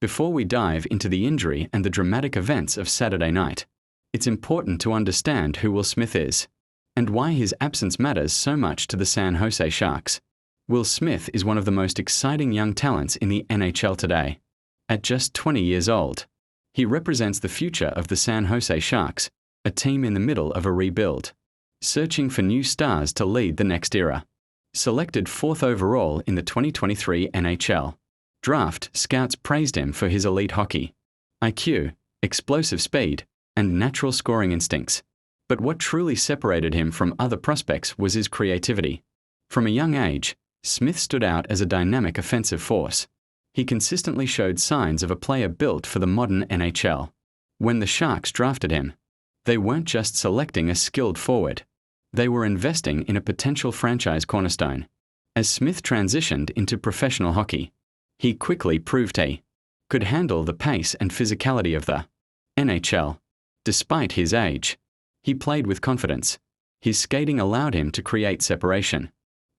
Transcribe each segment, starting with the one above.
Before we dive into the injury and the dramatic events of Saturday night, it's important to understand who Will Smith is and why his absence matters so much to the San Jose Sharks. Will Smith is one of the most exciting young talents in the NHL today. At just 20 years old, he represents the future of the San Jose Sharks, a team in the middle of a rebuild, searching for new stars to lead the next era. Selected 4th overall in the 2023 NHL draft, scouts praised him for his elite hockey, IQ, explosive speed, and natural scoring instincts. But what truly separated him from other prospects was his creativity. From a young age, Smith stood out as a dynamic offensive force. He consistently showed signs of a player built for the modern NHL. When the Sharks drafted him, they weren't just selecting a skilled forward. They were investing in a potential franchise cornerstone. As Smith transitioned into professional hockey, he quickly proved he could handle the pace and physicality of the NHL. Despite his age, he played with confidence. His skating allowed him to create separation.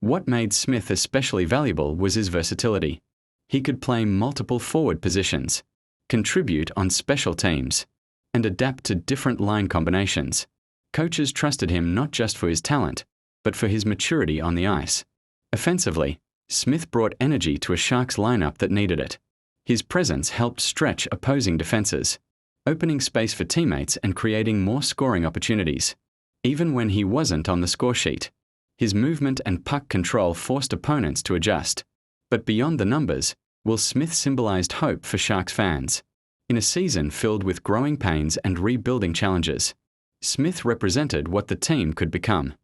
What made Smith especially valuable was his versatility. He could play multiple forward positions, contribute on special teams, and adapt to different line combinations. Coaches trusted him not just for his talent, but for his maturity on the ice. Offensively, Smith brought energy to a Sharks lineup that needed it. His presence helped stretch opposing defenses, opening space for teammates and creating more scoring opportunities. Even when he wasn't on the scoresheet, his movement and puck control forced opponents to adjust. But beyond the numbers, Will Smith symbolized hope for Sharks fans. In a season filled with growing pains and rebuilding challenges, Smith represented what the team could become.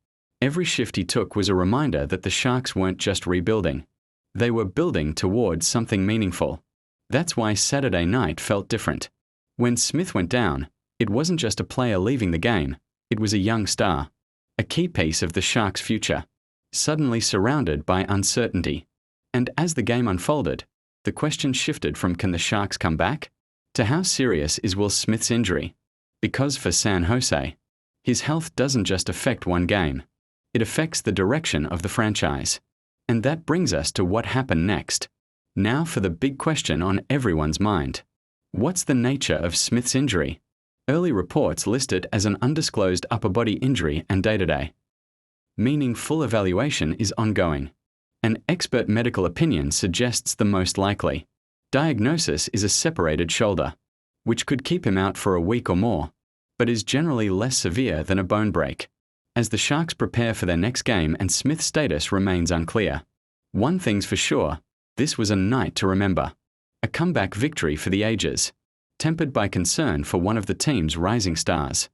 Every shift he took was a reminder that the Sharks weren't just rebuilding. They were building towards something meaningful. That's why Saturday night felt different. When Smith went down, it wasn't just a player leaving the game, it was a young star, a key piece of the Sharks' future, suddenly surrounded by uncertainty. And as the game unfolded, the question shifted from can the Sharks come back to how serious is Will Smith's injury? Because for San Jose, his health doesn't just affect one game. It affects the direction of the franchise. And that brings us to what happened next. Now for the big question on everyone's mind. What's the nature of Smith's injury? Early reports list it as an undisclosed upper body injury and day-to-day, meaning full evaluation is ongoing. An expert medical opinion suggests the most likely diagnosis is a separated shoulder, which could keep him out for a week or more, but is generally less severe than a bone break. As the Sharks prepare for their next game and Smith's status remains unclear, one thing's for sure, this was a night to remember. A comeback victory for the ages, tempered by concern for one of the team's rising stars.